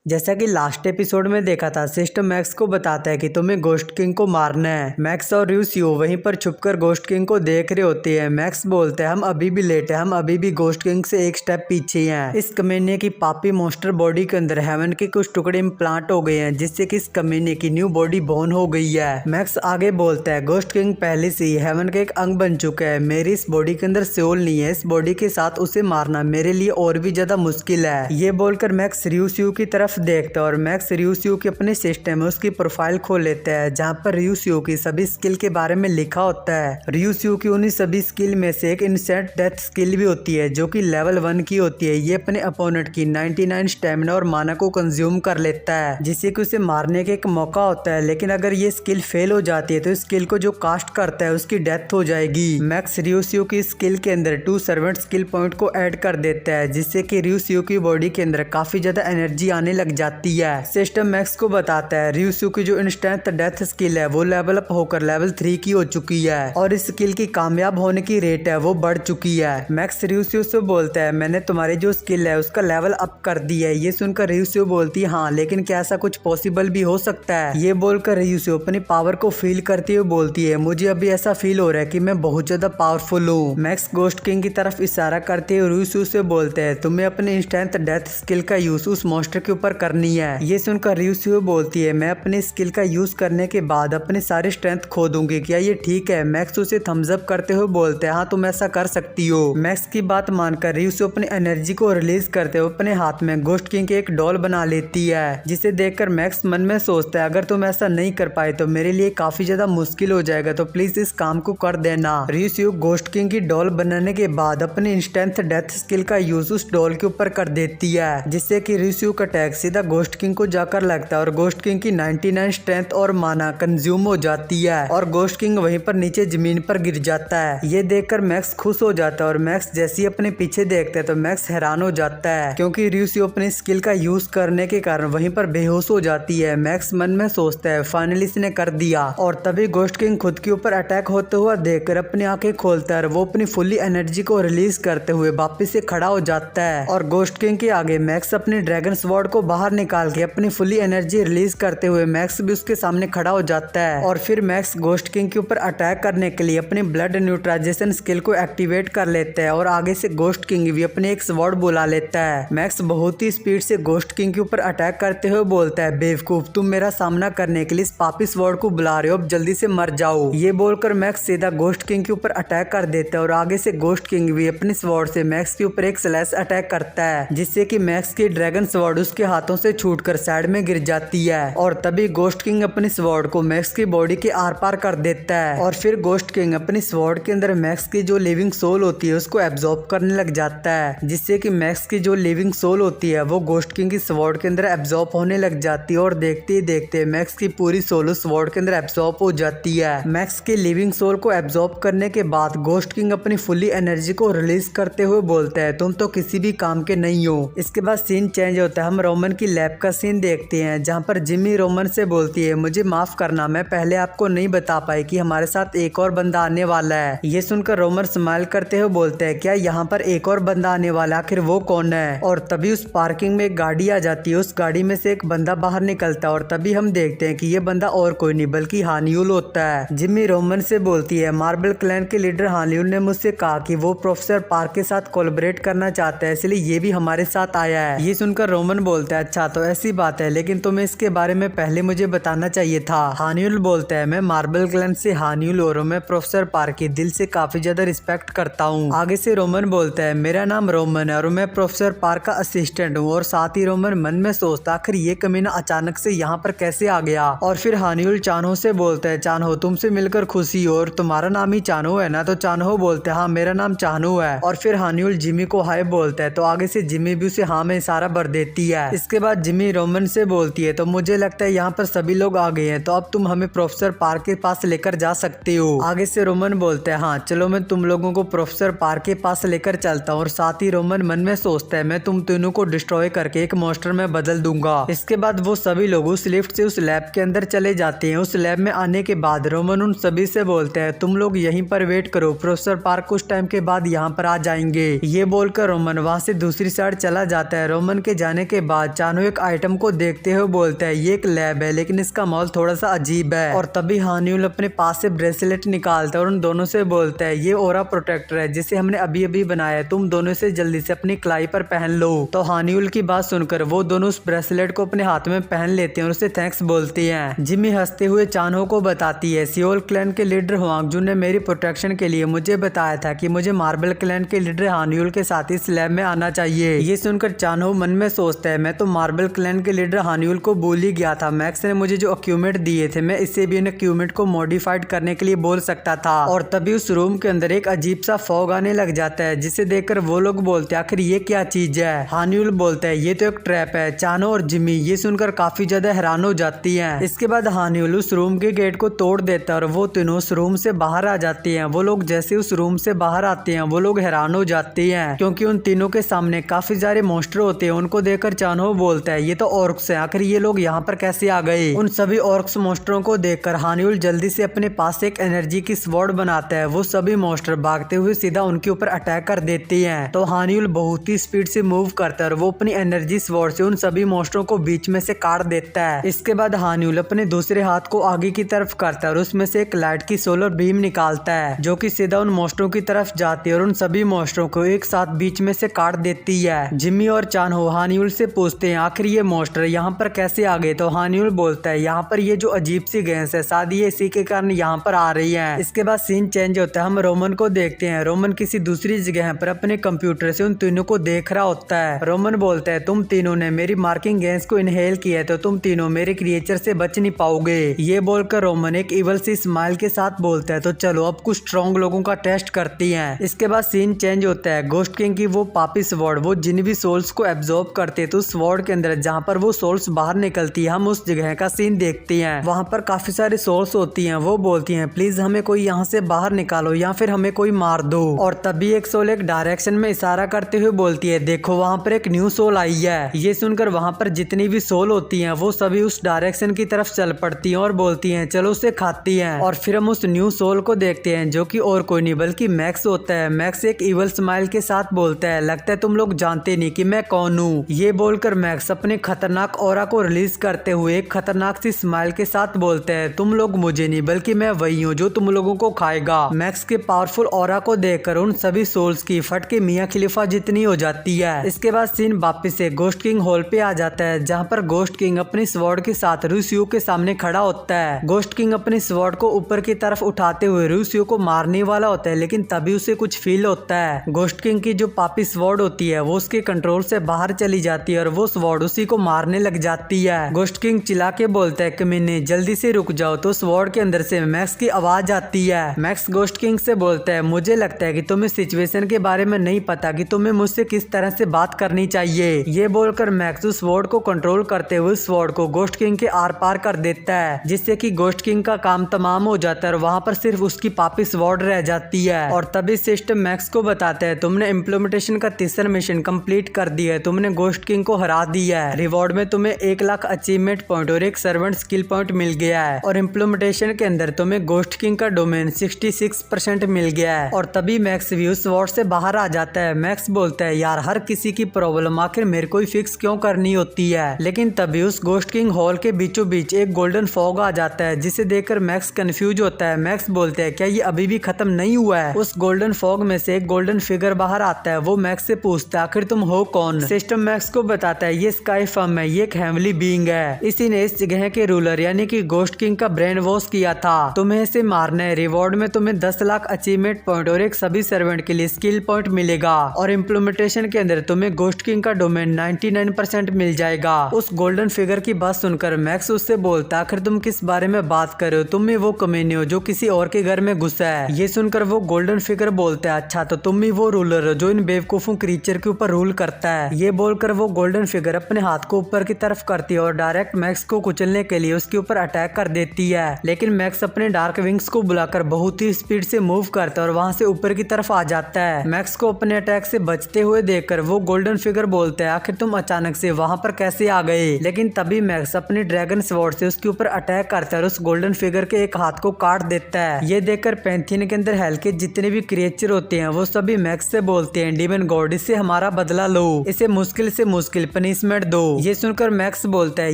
जैसा कि last episode में देखा था, सिस्टम मैक्स को बताता है कि तुम्हें गोस्ट किंग को मारना है। मैक्स और र्यूसियो वहीं पर छुपकर गोस्ट किंग को देख रहे होते हैं। मैक्स बोलते हैं हम अभी भी लेट है, हम अभी भी गोस्ट किंग से एक स्टेप पीछे हैं। इस कमीने की पापी मॉन्स्टर बॉडी के अंदर हेवन के कुछ टुकड़े इम्प्लांट हो गए हैं, जिससे कि इस कमीने की न्यू बॉडी बोर्न हो गई है। मैक्स आगे बोलता है गोस्ट किंग पहले से ही हेवन का एक अंग बन चुका है, मेरी इस बॉडी के अंदर सोल नहीं है, इस बॉडी के साथ उसे मारना मेरे लिए और भी ज्यादा मुश्किल है। ये बोलकर मैक्स र्यूसियो की तरफ देखता है और मैक्स र्यूसियो के अपने सिस्टम में उसकी प्रोफाइल खोल लेता है, जहाँ पर र्यूसियो की सभी स्किल के बारे में लिखा होता है। र्यूसियो की उन्हीं सभी स्किल में से एक इंस्टेंट डेथ स्किल भी होती है, जो कि लेवल 1 की होती है। ये अपने अपोनेंट की 99 स्टेमिना और माना को कंज्यूम कर लेता है, जिससे कि उसे मारने का एक मौका होता है। लेकिन अगर ये स्किल फेल हो जाती है तो इस स्किल को जो कास्ट करता है उसकी डेथ हो जाएगी। मैक्स र्यूसियो की स्किल के अंदर 2 सर्वेंट स्किल पॉइंट को ऐड कर देता है, जिससे कि र्यूसियो की बॉडी के अंदर काफी ज्यादा एनर्जी आने लग जाती है। सिस्टम मैक्स को बताता है र्यूसियो की जो इंस्टेंट डेथ स्किल है वो लेवल अप होकर लेवल 3 की हो चुकी है और इस स्किल की कामयाब होने की रेट है वो बढ़ चुकी है। मैक्स र्यूसियो से बोलता है मैंने तुम्हारी जो स्किल है उसका लेवल अप कर दी है। ये सुनकर र्यूसियो बोलती है हाँ, लेकिन क्या ऐसा कुछ पॉसिबल भी हो सकता है? ये बोलकर र्यूसियो अपनी पावर को फील करते हुए बोलती है मुझे अभी ऐसा फील हो रहा है कि मैं बहुत ज्यादा पावरफुल हूँ। मैक्स गोस्ट किंग की तरफ इशारा करते हुए र्यूसियो से बोलते हैं तुम्हें अपने इंस्टेंट डेथ स्किल का यूज उस मॉन्स्टर के ऊपर करनी है। ये सुनकर र्यूसियो बोलती है मैं अपने स्किल का यूज करने के बाद अपनी सारी स्ट्रेंथ खो दूंगी, क्या ये ठीक है? मैक्स उसे थम्स अप करते हुए बोलते हैं हाँ तुम ऐसा कर सकती हो। मैक्स की बात मानकर र्यूसियो अपनी एनर्जी को रिलीज करते हुए अपने हाथ में गोस्ट किंग की एक डॉल बना लेती है, जिसे देखकर मैक्स मन में सोचता है अगर तुम ऐसा नहीं कर पाए तो मेरे लिए काफी ज्यादा मुश्किल हो जाएगा, तो प्लीज इस काम को कर देना। र्यूसियो गोस्ट किंग की डॉल बनाने के बाद अपनी इंस्टेंट डेथ स्किल का यूज उस डॉल के ऊपर कर देती है, जिससे कि र्यूसियो का अटैक सीधा गोस्ट किंग को जाकर लगता है और गोस्ट किंग की 99 स्ट्रेंथ और माना कंज्यूम हो जाती है और गोस्ट किंग वहीं पर नीचे जमीन पर गिर जाता है। ये देखकर मैक्स खुश हो जाता है और मैक्स जैसे ही अपने पीछे देखता है तो मैक्स हैरान हो जाता है, क्योंकि र्यूसियो अपनी स्किल का यूज करने के कारण वहीं पर बेहोश हो जाती है। मैक्स मन में सोचता है फाइनली इसने कर दिया, और तभी गोस्ट किंग खुद के ऊपर अटैक होते हुआ देखकर अपनी आंखें खोलता है और वो अपनी फुल्ली एनर्जी को रिलीज करते हुए वापिस से खड़ा हो जाता है और गोस्ट किंग के आगे मैक्स अपने ड्रैगन स्वॉर्ड को बाहर निकाल के अपनी फुल्ली एनर्जी रिलीज करते हुए मैक्स भी उसके सामने खड़ा हो जाता है और फिर मैक्स गोस्ट किंग के ऊपर अटैक करने के लिए अपनी ब्लड न्यूट्राइजेशन स्किल को एक्टिवेट कर लेता है और आगे से गोस्ट किंग भी अपने एक स्वॉर्ड बुला लेता है। मैक्स बहुत ही स्पीड से गोस्ट किंग के ऊपर अटैक करते हुए बोलता है बेवकूफ, तुम मेरा सामना करने के लिए इस पापी स्वॉर्ड को बुला रहे हो, अब जल्दी से मर जाओ। ये बोलकर मैक्स सीधा गोस्ट किंग के ऊपर अटैक कर देता है और आगे से गोस्ट किंग भी अपने स्वॉर्ड से मैक्स के ऊपर एक स्लैश अटैक करता है, जिससे कि मैक्स की ड्रैगन स्वॉर्ड उसके हाथों से छूटकर साइड में गिर जाती है और तभी गोस्ट किंग अपनी स्वॉर्ड को मैक्स की बॉडी के आर पार कर देता है और फिर गोस्ट किंग अपनी स्वॉर्ड के अंदर मैक्स की जो लिविंग सोल होती है उसको एब्जॉर्ब करने लग जाता है, जिससे कि मैक्स की जो लिविंग सोल होती है वो गोस्ट किंग की स्वॉर्ड के अंदर एब्जॉर्ब होने लग जाती है और देखते ही देखते मैक्स की पूरी सोल उस स्वॉर्ड के अंदर एब्जॉर्ब हो जाती है। मैक्स की लिविंग सोल को एब्जॉर्ब करने के बाद गोस्ट किंग अपनी फुल्ली एनर्जी को रिलीज करते हुए बोलता है तुम तो किसी भी काम के नहीं हो। इसके बाद सीन चेंज होता है, हम रोमन की लैब का सीन देखते हैं, जहाँ पर जिमी रोमन से बोलती है मुझे माफ करना, मैं पहले आपको नहीं बता पाई कि हमारे साथ एक और बंदा आने वाला है। ये सुनकर रोमन स्माइल करते हुए बोलते हैं क्या यहाँ पर एक और बंदा आने वाला, आखिर वो कौन है? और तभी उस पार्किंग में एक गाड़ी आ जाती है, उस गाड़ी में से एक बंदा बाहर निकलता है और तभी हम देखते हैं कि ये बंदा और कोई नहीं बल्कि हानियुल होता है। जिमी रोमन से बोलती है मार्बल क्लैन के लीडर हानियुल ने मुझसे कहा कि वो प्रोफेसर पार्क के साथ कोलैबोरेट करना चाहता है, इसलिए ये भी हमारे साथ आया है। ये सुनकर रोमन बोलता है अच्छा तो ऐसी बात है, लेकिन तुम्हें इसके बारे में पहले मुझे बताना चाहिए था। हानियुल बोलता है मैं मार्बल क्लैन से हानियुल और मैं प्रोफेसर पार्क की दिल से काफी ज्यादा रिस्पेक्ट करता हूँ। आगे से रोमन बोलता है मेरा नाम रोमन है और मैं प्रोफेसर पार्क का असिस्टेंट हूँ, और साथ ही रोमन मन में सोचता आखिर ये कमीना अचानक से यहाँ पर कैसे आ गया। और फिर हानियुल चानहो से बोलता है चानहो तुमसे मिलकर खुशी हो, और तुम्हारा नाम ही चानहो है ना? तो चानहो बोलता है हाँ मेरा नाम चानहो है। और फिर हानियुल जिमी को हाय बोलता है तो आगे से जिमी भी उसे हाँ में इशारा भर देती है। इसके बाद जिमी रोमन से बोलती है तो मुझे लगता है यहाँ पर सभी लोग आ गए हैं, तो अब तुम हमें प्रोफेसर पार्क के पास लेकर जा सकते हो। आगे से रोमन बोलता है हाँ चलो मैं तुम लोगों को प्रोफेसर पार्क के पास लेकर चलता हूँ, और साथ ही रोमन मन में सोचता है मैं तुम तीनों को डिस्ट्रॉय करके एक मॉन्स्टर में बदल दूंगा। इसके बाद वो सभी लोग उस लिफ्ट से उस लैब के अंदर चले जाते हैं। उस लैब में आने के बाद रोमन उन सभी से बोलते हैं तुम लोग यहीं पर वेट करो, प्रोफेसर पार्क कुछ टाइम के बाद यहाँ पर आ जाएंगे। ये बोलकर रोमन वहाँ से दूसरी साइड चला जाता है। रोमन के जाने के बाद चानो एक आइटम को देखते हुए बोलता है ये एक लैब है लेकिन इसका माहौल थोड़ा सा अजीब है। और तभी हानियुल अपने पास से ब्रेसलेट निकालता है और उन दोनों से बोलता है ये ऑरा प्रोटेक्टर है जिसे हमने अभी अभी बनाया है, तुम दोनों से जल्दी से अपनी कलाई पर पहन लो। तो हानियुल की बात सुनकर वो दोनों उस ब्रेसलेट को अपने हाथ में पहन लेते हैं और उसे थैंक्स बोलती हैं। जिमी हंसते हुए चानो को बताती है सियोल क्लैन के लीडर हुआंगजुन ने मेरी प्रोटेक्शन के लिए मुझे बताया था कि मुझे मार्बल क्लैन के लीडर हानियुल के साथ इस लैब में आना चाहिए। ये सुनकर चानो मन में सोचता है मैं तो मार्बल क्लैन के लीडर हानियुल को भूल ही गया था। मैक्स ने मुझे जो इक्विपमेंट दिए थे मैं इससे भी इन इक्विपमेंट को मॉडिफाइड करने के लिए बोल सकता था। और तभी उस रूम के अंदर एक अजीब सा फॉग आने लग जाता है जिसे देखकर वो लोग बोलते हैं आखिर ये क्या चीज है। हानियुल बोलता है ये तो एक ट्रैप है। चानो और जिमी ये सुनकर काफी ज्यादा हैरान हो जाती हैं। इसके बाद हानियुल उस रूम के गेट को तोड़ देता है और वो तीनों उस रूम से बाहर आ जाती हैं। वो लोग जैसे उस रूम से बाहर आते हैं वो लोग हैरान हो जाते हैं क्योंकि उन तीनों के सामने काफी सारे मॉन्स्टर होते हैं। उनको देखकर चानो बोलता है ये तो ऑर्क्स हैं, आखिर ये लोग यहाँ पर कैसे आ गए। उन सभी ऑर्क्स मॉन्स्टरों को देखकर हानियुल जल्दी से अपने पास एक एनर्जी की स्वॉर्ड बनाता है। वो सभी मॉन्स्टर भागते हुए सीधा उनके ऊपर अटैक कर देते हैं। तो हानियुल बहुत ही स्पीड से मूव करता है और वो अपनी एनर्जी स्वॉर्ड से उन सभी मॉन्स्टरों को बीच में से काट देता है। इसके बाद हानियुल अपने दूसरे हाथ को आगे की तरफ करता है और उसमें से एक लाइट की सोलर बीम निकालता है जो कि सीधा उन मॉन्स्टरों की तरफ जाती है और उन सभी मॉन्स्टरों को एक साथ बीच में से काट देती है। जिमी और चानो हानियुल से पूछते हैं आखिर ये मॉन्स्टर यहाँ पर कैसे आ गए। तो हानियुल बोलता है यहाँ पर ये जो अजीब सी गैस है शायद ये इसी के कारण यहाँ पर आ रही है। इसके बाद सीन चेंज होता है, हम रोमन को देखते हैं। रोमन किसी दूसरी जगह पर अपने कंप्यूटर से उन तीनों को देख रहा होता है। रोमन बोलता है तुम तीनों ने मेरी मार्किंग गैस को इनहेल किया है तो तुम तीनों मेरे क्रिएचर से बच नहीं पाओगे। ये बोलकर रोमन एक इवल सी स्माइल के साथ बोलता है तो चलो अब कुछ स्ट्रॉन्ग लोगों का टेस्ट करती हैं। इसके बाद सीन चेंज होता है, गोस्ट किंग की वो पापी स्वॉर्ड वो जिन भी सोल्स को एब्जॉर्ब करते तो स्वॉर्ड के अंदर जहाँ पर वो सोल्स बाहर निकलती है हम उस जगह का सीन देखते हैं। वहाँ पर काफी सारी सोल्स होती हैं। वो बोलती हैं प्लीज हमें कोई यहाँ से बाहर निकालो या फिर हमें कोई मार दो। और तभी एक सोल एक डायरेक्शन में इशारा करते हुए बोलती है देखो वहाँ पर एक न्यू सोल आई है। ये सुनकर वहाँ पर जितनी भी सोल होती हैं वो सभी उस डायरेक्शन की तरफ चल पड़ती हैं और बोलती हैं चलो उसे खाती हैं। और फिर हम उस न्यू सोल को देखते हैं जो कि और कोई नहीं बल्कि मैक्स होता है। मैक्स एक इवल स्माइल के साथ बोलता है लगता है तुम लोग जानते नहीं कि मैं कौन हूँ। ये बोलकर मैक्स अपने खतरनाक ऑरा को रिलीज करते हुए एक खतरनाक सी स्माइल के साथ बोलते हैं तुम लोग मुझे नहीं बल्कि मैं वही हूँ जो तुम लोगों को खाएगा। मैक्स के पावरफुल ऑरा को देखकर उन सभी सोल्स की फट के मियां खलीफा जितनी हो जाती है। इसके बाद सीन वापिस से गोस्ट किंग हॉल पे आ जाता है जहाँ पर गोस्ट किंग अपनी स्वॉर्ड के साथ रूसियो के सामने खड़ा होता है। गोस्ट किंग अपनी स्वॉर्ड को ऊपर की तरफ उठाते हुए रूसियो को मारने वाला होता है लेकिन तभी उसे कुछ फील होता है। गोस्ट किंग की जो पापी स्वॉर्ड होती है वो उसके कंट्रोल से बाहर चली जाती है और वो स्वॉर्ड उसी को मारने लग जाती है। गोस्ट किंग चिल्ला के बोलता है कमीने जल्दी से रुक जाओ। तो स्वॉर्ड के अंदर से मैक्स की आवाज आती है। मैक्स गोस्ट किंग से बोलता है मुझे लगता है कि तुम्हें सिचुएशन के बारे में नहीं पता कि तुम्हें मुझसे किस तरह से बात करनी चाहिए। ये बोलकर मैक्स उस स्वॉर्ड को कंट्रोल करते हुए स्वॉर्ड को गोस्ट किंग के आर पार कर देता है जिससे कि गोस्ट किंग का काम तमाम हो जाता है और वहाँ पर सिर्फ उसकी पापी स्वॉर्ड रह जाती है। और तभी सिस्टम मैक्स को बताता है तुमने इम्प्लीमेंटेशन का तीसरा मिशन कंप्लीट कर दिया है, तुमने गोस्ट किंग को हरा दिया है। रिवॉर्ड में तुम्हें 1 लाख अचीवमेंट पॉइंट और एक सर्वेंट स्किल पॉइंट मिल गया है और इम्प्लीमेंटेशन के अंदर तुम्हें गोस्ट किंग का डोमेन 66% मिल गया है। और तभी मैक्स भी उस वॉर्ड से बाहर आ जाता है। मैक्स बोलता है यार हर किसी की प्रॉब्लम आखिर मेरे को ही फिक्स क्यों करनी होती है। लेकिन तभी उस गोस्ट किंग हॉल के बीचों बीच एक गोल्डन फॉग आ जाता है जिसे देखकर मैक्स कंफ्यूज होता है। मैक्स बोलता है क्या ये अभी भी खत्म नहीं हुआ है। उस गोल्डन फॉग में से एक गोल्डन फिगर बाहर आता है। वो मैक्स से पूछता है आखिर तुम हो कौन। सिस्टम मैक्स को बताता है ये स्काई फर्म है, ये एक हेवनली बीइंग है, इसी ने इस जगह के रूलर यानी कि गोस्ट किंग का ब्रेन वॉश किया था, तुम्हें इसे मारना है। रिवॉर्ड में तुम्हें 10 लाख अचीवमेंट पॉइंट और एक सभी सर्वेंट के लिए स्किल पॉइंट मिलेगा और इम्प्लीमेंटेशन के अंदर तुम्हें गोस्ट किंग का डोमेन 99% मिल जाएगा। उस गोल्डन फिगर की बात सुनकर मैक्स उससे बोलता आखिर तुम किस बारे में बात कर रहे हो, तुम ही वो कमीने हो जो किसी और के घर में घुसा है। ये सुनकर वो गोल्डन फिगर बोलता है अच्छा तो तुम ही वो रूलर हो जो इन बेवकूफों क्रीचर के ऊपर रूल करता है। ये बोलकर वो गोल्डन फिगर अपने हाथ को ऊपर की तरफ करती है और डायरेक्ट मैक्स को कुचलने के लिए उसके ऊपर अटैक कर देती है। लेकिन मैक्स अपने डार्क विंग्स को बुलाकर बहुत ही स्पीड से मूव करता है और वहां से ऊपर की तरफ आ जाता है। मैक्स को अपने अटैक से बचते हुए देखकर वो गोल्डन फिगर बोलता है आखिर तुम अचानक से वहां पर कैसे आ गए। लेकिन तभी मैक्स अपनी ड्रैगन स्वॉर्ड से उसके ऊपर अटैक करता है और उस गोल्डन फिगर के एक हाथ को काट देता है। ये देखकर पैंथियन के अंदर हेल के जितने भी क्रिएचर होते हैं वो सभी मैक्स से बोलते हैं डीमन गॉड इससे हमारा बदला लो, इसे मुश्किल से मुश्किल पनिशमेंट दो। ये सुनकर मैक्स बोलता है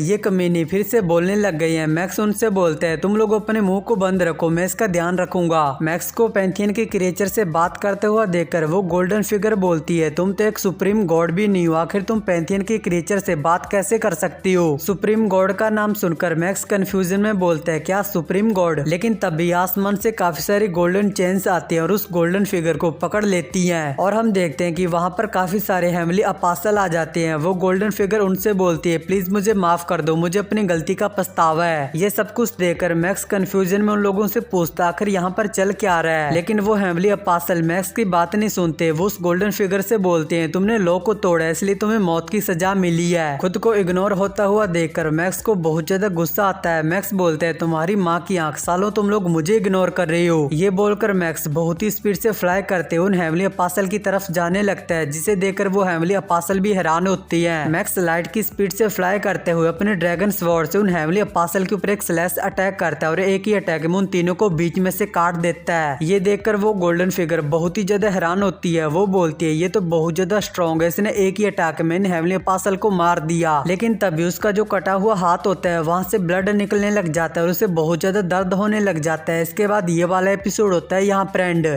ये कमीनी फिर से बोलने लग गई है। मैक्स उनसे बोलता है तुम लोग अपने मुंह को बंद रखो, मैं इसका ध्यान रखूंगा। मैक्स को पैंथियन के क्रिएचर से बात करते हुआ देखकर वो गोल्डन फिगर बोलती है तुम तो एक सुप्रीम गॉड भी नहीं हो, आखिर तुम पैंथियन के क्रिएचर से बात कैसे कर सकती हो। सुप्रीम गॉड का नाम सुनकर मैक्स कंफ्यूजन में बोलता है क्या सुप्रीम गॉड, लेकिन तभी आसमान से काफी सारी गोल्डन चेन्स आती है और उस गोल्डन फिगर को पकड़ लेती हैं। और हम देखते हैं कि वहां पर काफी सारे हेवनली अपासल आ जाते हैं। वो गोल्डन फिगर उनसे बोलती है प्लीज मुझे माफ कर दो, मुझे अपनी गलती का पछतावा है। ये सब कुछ देखकर मैक्स कंफ्यूजन में उन लोगों से पूछता आखिर यहाँ पर चल क्या रहा है, लेकिन वो हेवनली अपासल मैक्स की बात नहीं सुनते। वो उस गोल्डन फिगर से बोलते हैं तुमने लॉ को तोड़ा इसलिए तुम्हें मौत की सजा मिली है। खुद को इग्नोर होता हुआ देखकर मैक्स को बहुत ज्यादा गुस्सा आता है। मैक्स बोलते हैं तुम्हारी माँ की आंख, सालों तुम लोग मुझे इग्नोर कर रहे हो। ये बोलकर मैक्स बहुत ही स्पीड से फ्लाई करते हुए उन हेवनली अपासल की तरफ जाने लगता है, जिसे देखकर वो हेवनली अपासल भी हैरान होती है। मैक्स लाइट की स्पीड से फ्लाई करते हुए अपने ड्रैगन स्वॉर्ड से उन हेवनली अपासल के ऊपर एक स्लैश अटैक करता है और एक ही अटैक में उन तीनों को बीच में से काट देता है। ये देखकर वो गोल्डन फिगर बहुत ही ज्यादा हैरान होती है। वो बोलती है ये तो बहुत ज्यादा स्ट्रॉन्ग है, इसने एक ही अटैक में इन हेवनली अपासल को मार दिया। लेकिन तभी उसका जो कटा हुआ हाथ होता है वहां से ब्लड निकलने लग जाता है और उसे बहुत ज्यादा दर्द होने लग जाता है। इसके बाद ये वाला एपिसोड होता है यहाँ पर एंड।